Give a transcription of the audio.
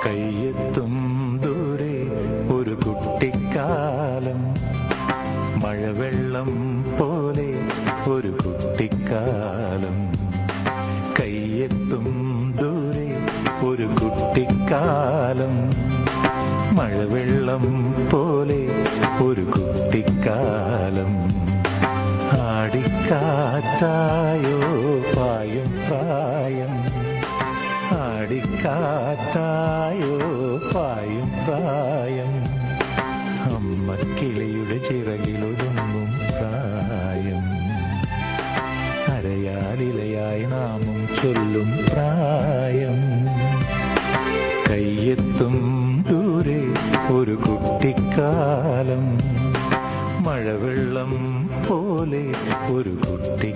കയ്യെത്തും ദൂരെ ഒരു കുട്ടിക്കാലം, മഴവെള്ളം പോലെ ഒരു കുട്ടിക്കാലം. കയ്യെത്തും ദൂരെ ഒരു കുട്ടിക്കാലം, മഴവെള്ളം പോലെ ഒരു കുട്ടിക്കാലം. ആടിക്കാറ്റായോ പായും പ്രായം, ആടിക്കാറ്റായോ പായും പ്രായം. അമ്മക്കിളിയുടെ ചിറകിലൊതുങ്ങും പ്രായം, അരയാലിലയായി നാമം ചൊല്ലും പ്രായം. കയ്യെത്തും ദൂരെ ഒരു കുട്ടിക്കാലം, മഴവെള്ളം പോലെ ഒരു കുട്ടി